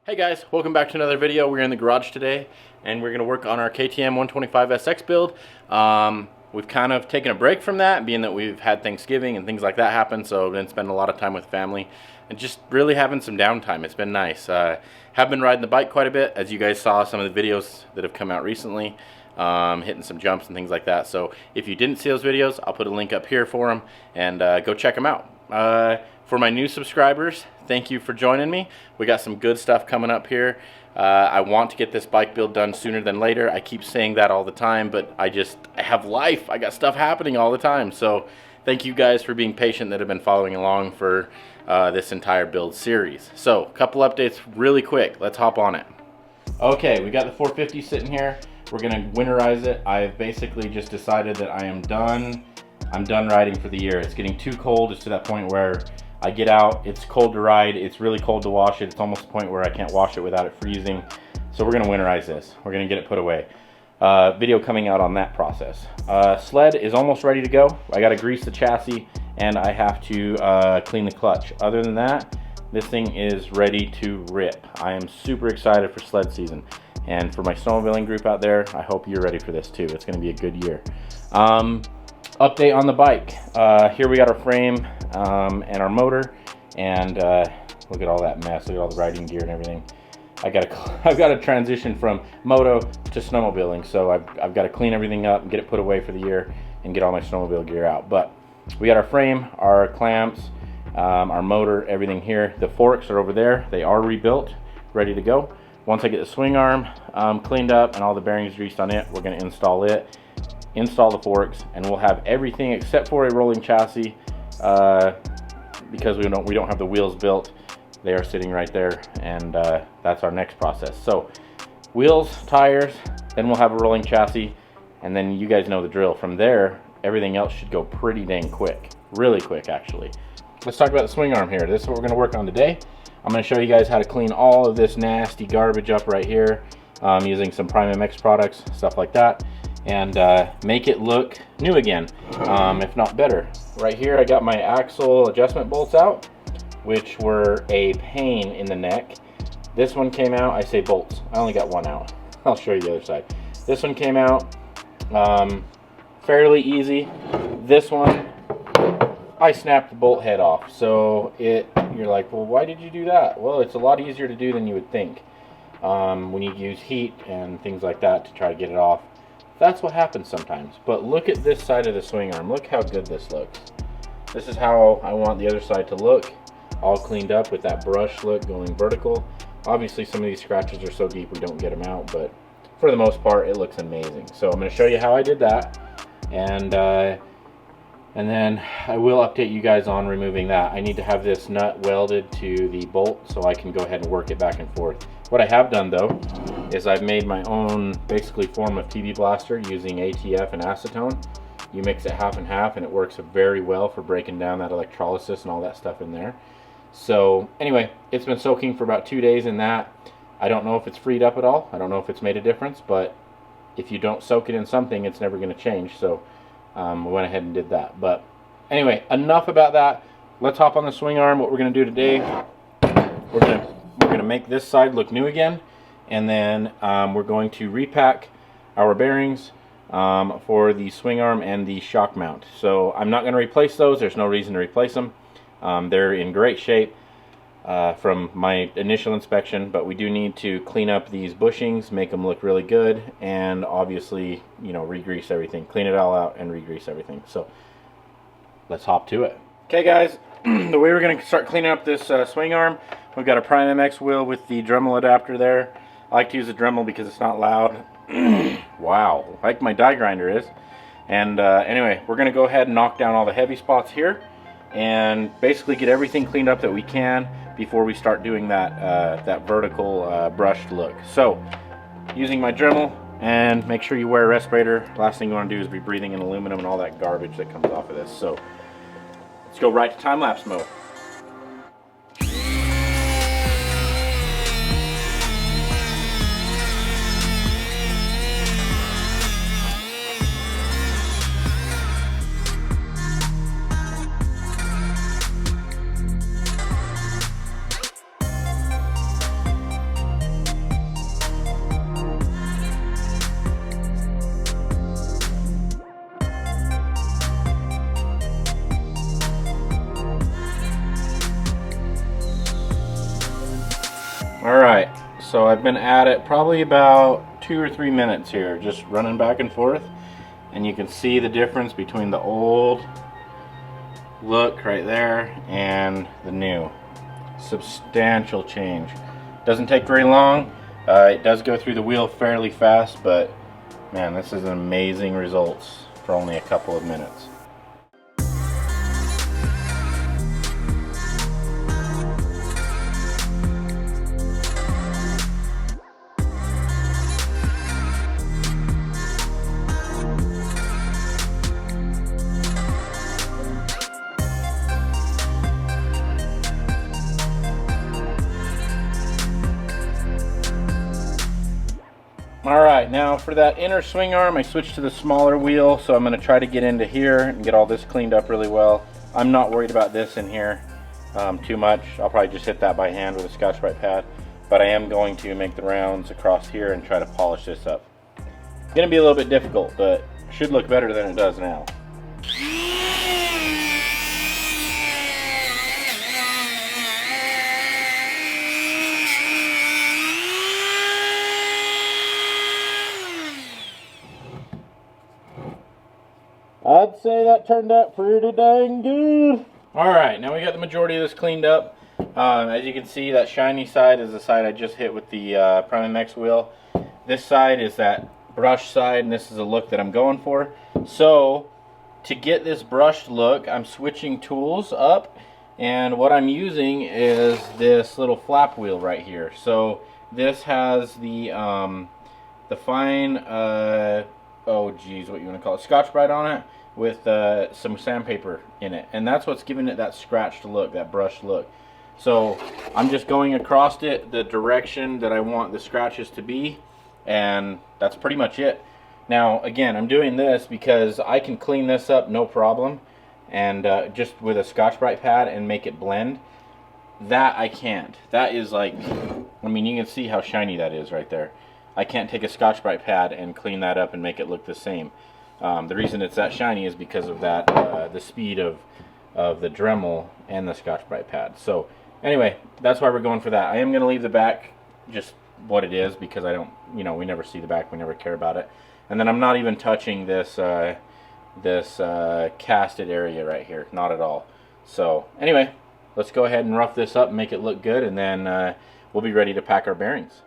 Hey guys, welcome back to another video. We're in the garage today and we're going to work on our KTM 125SX build. We've kind of taken a break from that, being that we've had Thanksgiving and things like that happen, so I've been spending a lot of time with family and just really having some downtime. It's been nice. Have been riding the bike quite a bit, as you guys saw some of the videos that have come out recently, hitting some jumps and things like that. So if you didn't see those videos, I'll put a link up here for them and go check them out. For my new subscribers, thank you for joining me. We got some good stuff coming up here. I want to get this bike build done sooner than later. I keep saying that all the time, but I have life. I got stuff happening all the time. So thank you guys for being patient that have been following along for this entire build series. So a couple updates really quick. Let's hop on it. Okay, we got the 450 sitting here. We're gonna winterize it. I've basically just decided that I am done. I'm done riding for the year. It's getting too cold. It's to that point where I get out, it's cold to ride, it's really cold to wash it. It's almost the point where I can't wash it without it freezing. So we're gonna winterize this. We're gonna get it put away. Video coming out on that process. Sled is almost ready to go. I gotta grease the chassis and I have to clean the clutch. Other than that, this thing is ready to rip. I am super excited for sled season. And for my snowmobiling group out there, I hope you're ready for this too. It's gonna be a good year. Update on the bike. Here we got our frame and our motor, and look at all that mess. Look at all the riding gear and everything. I've got to transition from moto to snowmobiling, so I've got to clean everything up and get it put away for the year and get all my snowmobile gear out. But we got our frame, our clamps, our motor, everything here. The forks are over there. They are rebuilt, ready to go. Once I get the swing arm cleaned up and all the bearings greased on it, we're going to install it. Install the forks, and we'll have everything except for a rolling chassis because we don't have the wheels built. They are sitting right there, and that's our next process. So wheels, tires, then we'll have a rolling chassis, and then you guys know the drill. From there, everything else should go pretty dang quick, really quick actually. Let's talk about the swing arm here. This is what we're going to work on today. I'm going to show you guys how to clean all of this nasty garbage up right here using some danmx products, stuff like that, and make it look new again, if not better. Right here I got my axle adjustment bolts out, which were a pain in the neck. This one came out, I say bolts, I only got one out. I'll show you the other side. This one came out fairly easy. This one, I snapped the bolt head off. So you're like, well, why did you do that? Well, it's a lot easier to do than you would think when you use heat and things like that to try to get it off. That's what happens sometimes. But look at this side of the swing arm. Look how good this looks. This is how I want the other side to look. All cleaned up with that brush look going vertical. Obviously some of these scratches are so deep we don't get them out, but for the most part it looks amazing. So I'm going to show you how I did that, and then I will update you guys on removing that. I need to have this nut welded to the bolt so I can go ahead and work it back and forth. What I have done though is I've made my own basically form of TB blaster using ATF and acetone. You mix it half and half and it works very well for breaking down that electrolysis and all that stuff in there. So anyway, it's been soaking for about 2 days in that. I don't know if it's freed up at all. I don't know if it's made a difference, but if you don't soak it in something, it's never going to change. So we went ahead and did that. But anyway, enough about that. Let's hop on the swing arm. What we're going to do today, we're going to make this side look new again, and then we're going to repack our bearings for the swing arm and the shock mount. So I'm not going to replace those. There's no reason to replace them. They're in great shape from my initial inspection, but we do need to clean up these bushings, make them look really good, and obviously, you know, re-grease everything, clean it all out and re-grease everything. So let's hop to it. Okay guys, the way we're going to start cleaning up this swing arm, we've got a danmx wheel with the Dremel adapter there. I like to use a Dremel because it's not loud. Wow, like my die grinder is. And anyway, we're going to go ahead and knock down all the heavy spots here and basically get everything cleaned up that we can before we start doing that that vertical brushed look. So using my Dremel, and make sure you wear a respirator. Last thing you want to do is be breathing in aluminum and all that garbage that comes off of this. So let's go right to time-lapse mode. Alright, so I've been at it probably about 2 or 3 minutes here, just running back and forth, and you can see the difference between the old look right there and the new. Substantial change. Doesn't take very long. It does go through the wheel fairly fast, but man, this is an amazing results for only a couple of minutes. Alright, now for that inner swing arm I switched to the smaller wheel, so I'm going to try to get into here and get all this cleaned up really well. I'm not worried about this in here too much. I'll probably just hit that by hand with a Scotch-Brite pad, but I am going to make the rounds across here and try to polish this up. It's going to be a little bit difficult, but should look better than it does now. I'd say that turned out pretty dang good. Alright, now we got the majority of this cleaned up. As you can see, that shiny side is the side I just hit with the danmx wheel. This side is that brush side, and this is the look that I'm going for. So, to get this brushed look, I'm switching tools up, and what I'm using is this little flap wheel right here. So, this has the fine, oh geez, what you want to call it, Scotch-Brite on it, with some sandpaper in it, and that's what's giving it that scratched look, that brushed look. So I'm just going across it the direction that I want the scratches to be, and that's pretty much it. Now again, I'm doing this because I can clean this up no problem, and just with a Scotch-Brite pad and make it blend. That I can't. That is like, I mean, you can see how shiny that is right there. I can't take a Scotch-Brite pad and clean that up and make it look the same. The reason it's that shiny is because of that the speed of the Dremel and the Scotch-Brite pad. So anyway, that's why we're going for that. I am going to leave the back just what it is, because I don't, you know, we never see the back, we never care about it. And then I'm not even touching this casted area right here, not at all. So anyway, let's go ahead and rough this up and make it look good, and then we'll be ready to pack our bearings.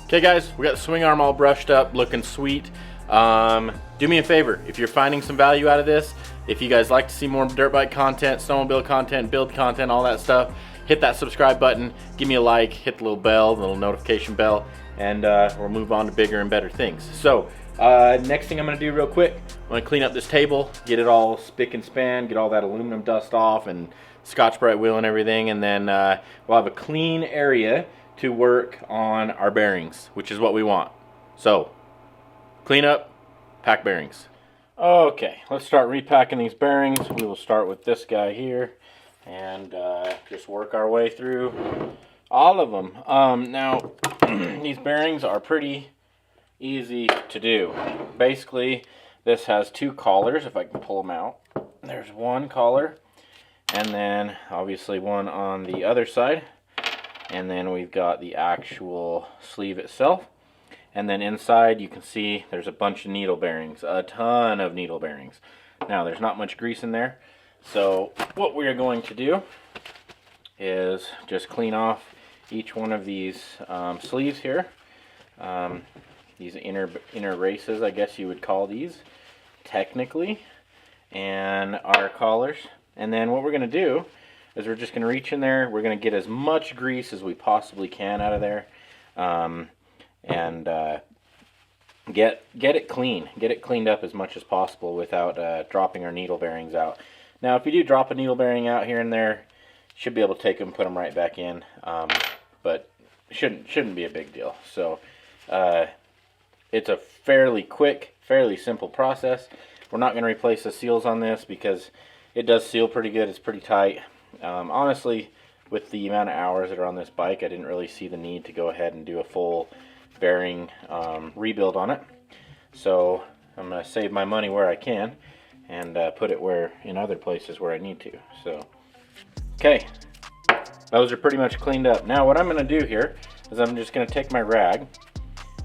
Okay guys, we got the swing arm all brushed up, looking sweet. Do me a favor, if you're finding some value out of this, if you guys like to see more dirt bike content, snowmobile content, build content, all that stuff, hit that subscribe button, give me a like, hit the little bell, the little notification bell, and we'll move on to bigger and better things. So next thing I'm going to do real quick, I'm going to clean up this table, get it all spick and span, get all that aluminum dust off and Scotch-Brite wheel and everything, and then we'll have a clean area to work on our bearings, which is what we want. So clean up, pack bearings. Okay, let's start repacking these bearings. We will start with this guy here and just work our way through all of them. Now these bearings are pretty easy to do. Basically this has two collars, if I can pull them out. There's one collar, and then obviously one on the other side. And then we've got the actual sleeve itself, and then inside you can see there's a bunch of needle bearings, a ton of needle bearings. Now there's not much grease in there, so what we're going to do is just clean off each one of these sleeves here, these inner races, I guess you would call these technically, and our collars. And then what we're going to do is we're just going to reach in there, we're going to get as much grease as we possibly can out of there, and get it clean, get it cleaned up as much as possible without dropping our needle bearings out. Now if you do drop a needle bearing out here and there, you should be able to take them and put them right back in, but shouldn't be a big deal. So it's a fairly quick, fairly simple process. We're not going to replace the seals on this because it does seal pretty good. It's pretty tight. Honestly, with the amount of hours that are on this bike, I didn't really see the need to go ahead and do a full bearing rebuild on it. So I'm going to save my money where I can and put it where in other places where I need to. So, okay, those are pretty much cleaned up. Now what I'm going to do here is I'm just going to take my rag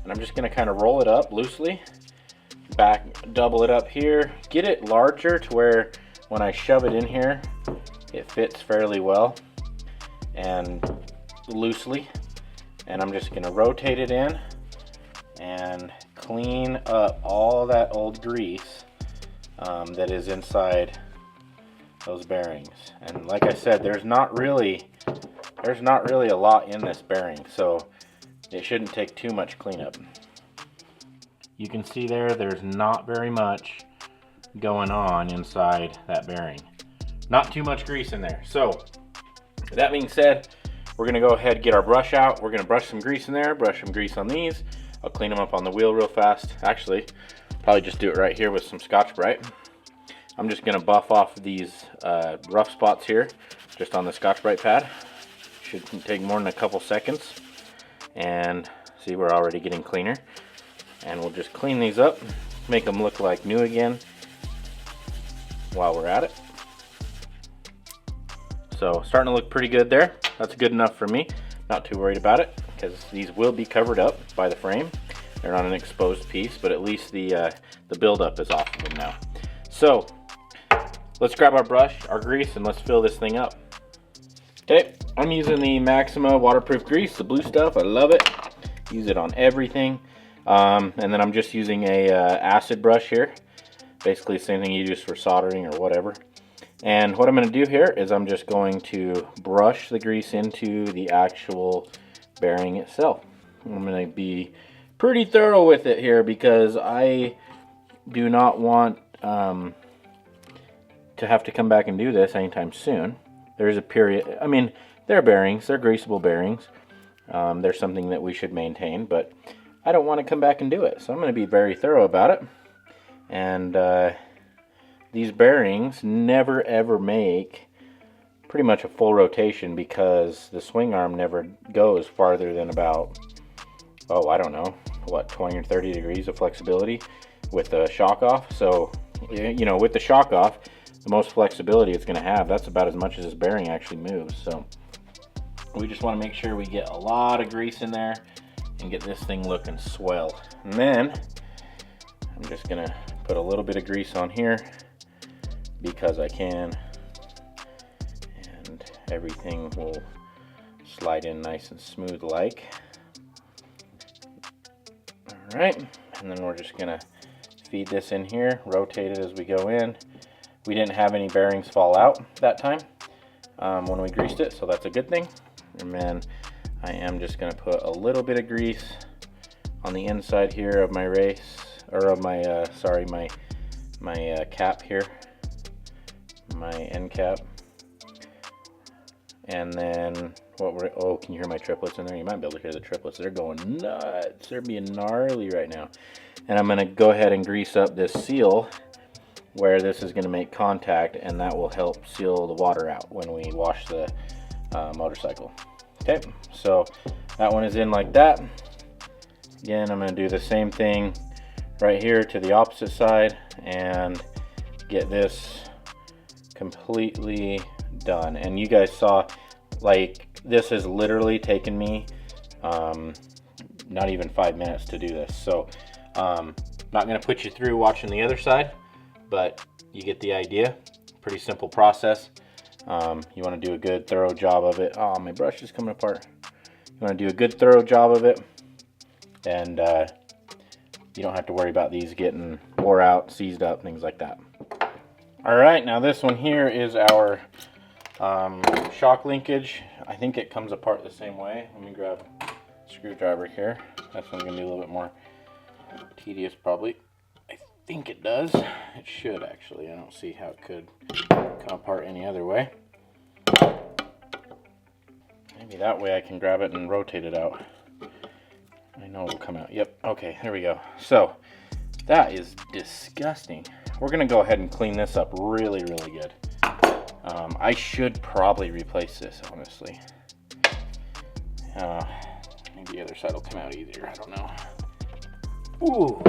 and I'm just going to kind of roll it up loosely, double it up here, get it larger to where when I shove it in here, it fits fairly well and loosely. And I'm just going to rotate it in and clean up all that old grease that is inside those bearings. And like I said, there's not really a lot in this bearing, so it shouldn't take too much cleanup. You can see there's not very much going on inside that bearing. Not too much grease in there. So that being said, we're going to go ahead and get our brush out. We're going to brush some grease in there, brush some grease on these. I'll clean them up on the wheel real fast. Actually, probably just do it right here with some Scotch-Brite. I'm just going to buff off these rough spots here, just on the Scotch-Brite pad. Shouldn't take more than a couple seconds. And see, we're already getting cleaner. And we'll just clean these up, make them look like new again while we're at it. So starting to look pretty good there. That's good enough for me. Not too worried about it because these will be covered up by the frame. They're not an exposed piece, but at least the buildup is off of them now. So let's grab our brush, our grease, and let's fill this thing up. Okay, I'm using the Maxima waterproof grease, the blue stuff. I love it. Use it on everything. And then I'm just using a acid brush here. Basically the same thing you use for soldering or whatever. And what I'm going to do here is I'm just going to brush the grease into the actual bearing itself. I'm going to be pretty thorough with it here because I do not want to have to come back and do this anytime soon. There's a period, I mean, they're bearings, they're greasable bearings. They're something that we should maintain, but I don't want to come back and do it. So I'm going to be very thorough about it. And these bearings never ever make pretty much a full rotation because the swing arm never goes farther than about, oh, I don't know, what, 20 or 30 degrees of flexibility with the shock off. So, you know, with the shock off, the most flexibility it's going to have, that's about as much as this bearing actually moves. So we just want to make sure we get a lot of grease in there and get this thing looking swell. And then I'm just going to put a little bit of grease on here because I can, and everything will slide in nice and smooth like. Alright, and then we're just going to feed this in here, rotate it as we go in. We didn't have any bearings fall out that time when we greased it, so that's a good thing. And then I am just going to put a little bit of grease on the inside here of my race, or of my, my cap here, my end cap. And then what we're, oh, can you hear my triplets in there? You might be able to hear the triplets. They're going nuts. They're being gnarly right now. And I'm going to go ahead and grease up this seal where this is going to make contact, and that will help seal the water out when we wash the motorcycle. Okay, so that one is in like that. Again, I'm going to do the same thing right here to the opposite side and get this completely done. And you guys saw, like, this has literally taken me not even 5 minutes to do this. So not going to put you through watching the other side, but you get the idea. Pretty simple process. You want to do a good thorough job of it. Oh, my brush is coming apart. You want to do a good thorough job of it, and you don't have to worry about these getting wore out, seized up, things like that. Alright, now this one here is our shock linkage. I think it comes apart the same way. Let me grab a screwdriver here. That's one going to be a little bit more tedious probably. I think it does. It should actually. I don't see how it could come apart any other way. Maybe that way I can grab it and rotate it out. I know it'll come out. Yep, okay, there we go. So that is disgusting. We're gonna go ahead and clean this up really, really good. I should probably replace this, honestly. Maybe the other side will come out easier, I don't know. Ooh,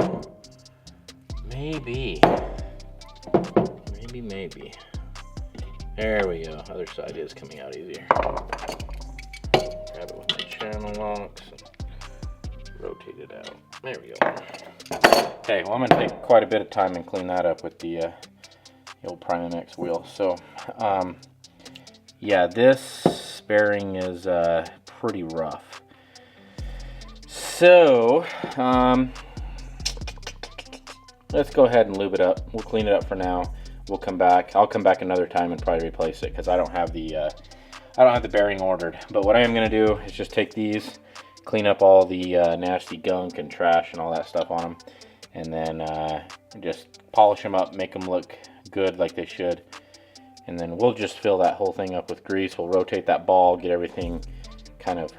maybe. Maybe. There we go, other side is coming out easier. Grab it with my channel locks and rotate it out. There we go. Okay, well I'm gonna take quite a bit of time and clean that up with the old danmx wheel. So, yeah, this bearing is pretty rough. So, let's go ahead and lube it up. We'll clean it up for now. We'll come back. I'll come back another time and probably replace it because I don't have the bearing ordered. But what I am gonna do is just take these, clean up all the nasty gunk and trash and all that stuff on them, and then just polish them up, make them look good like they should, and then we'll just fill that whole thing up with grease. We'll rotate that ball, get everything kind of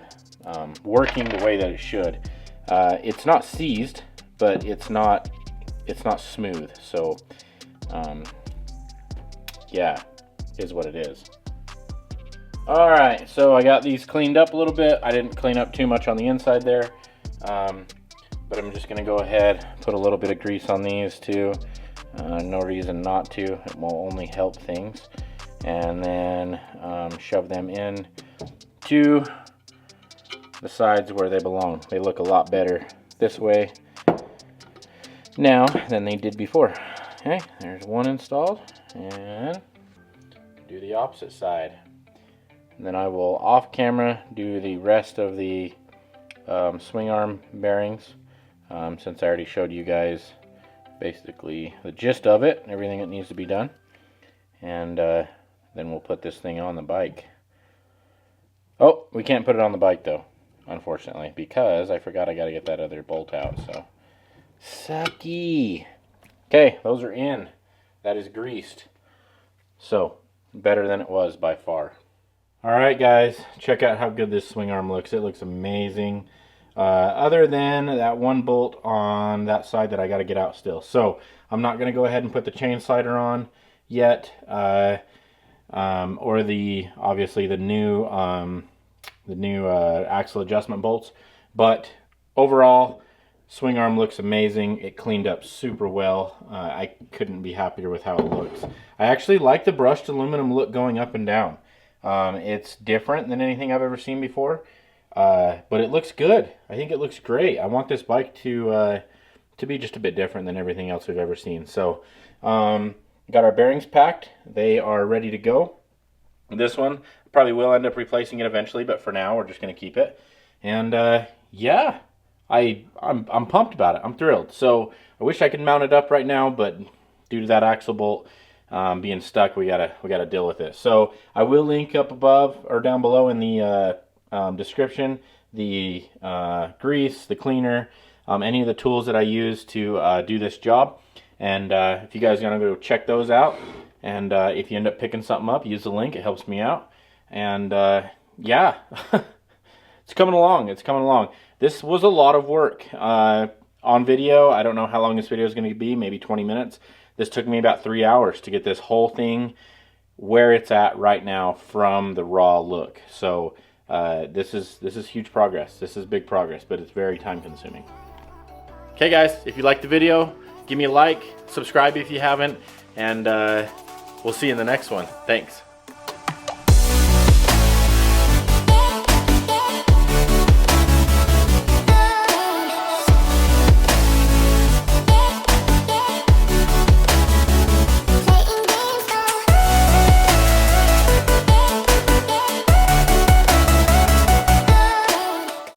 working the way that it should. It's not seized, but it's not smooth, so yeah, is what it is. Alright, so I got these cleaned up a little bit. I didn't clean up too much on the inside there, but I'm just gonna go ahead, put a little bit of grease on these too. No reason not to, it will only help things. And then shove them in to the sides where they belong. They look a lot better this way now than they did before. Okay, there's one installed, and do the opposite side. And then I will off camera do the rest of the swing arm bearings, since I already showed you guys basically the gist of it, everything that needs to be done. And then we'll put this thing on the bike. Oh, we can't put it on the bike though, unfortunately, because I forgot I gotta get that other bolt out, so sucky. Okay, those are in. That is greased. So, better than it was by far. Alright guys, check out how good this swing arm looks. It looks amazing. Other than that one bolt on that side that I got to get out still. So I'm not going to go ahead and put the chain slider on yet, or obviously the new axle adjustment bolts. But overall, swing arm looks amazing. It cleaned up super well. I couldn't be happier with how it looks. I actually like the brushed aluminum look going up and down. It's different than anything I've ever seen before. But it looks good. I think it looks great. I want this bike to be just a bit different than everything else we've ever seen. So, got our bearings packed. They are ready to go. This one, probably will end up replacing it eventually, but for now, we're just going to keep it. And, yeah, I'm pumped about it. I'm thrilled. So, I wish I could mount it up right now, but due to that axle bolt being stuck, we gotta deal with it. So, I will link up above or down below in the description the grease, the cleaner, any of the tools that I use to do this job. And if you guys are gonna go check those out, and if you end up picking something up, use the link. It helps me out. And yeah, it's coming along. It's coming along. This was a lot of work on video. I don't know how long this video is going to be. Maybe 20 minutes. This took me about 3 hours to get this whole thing where it's at right now from the raw look. So this is huge progress. This is big progress, but it's very time consuming. Okay guys, if you liked the video, give me a like, subscribe if you haven't, and we'll see you in the next one. Thanks.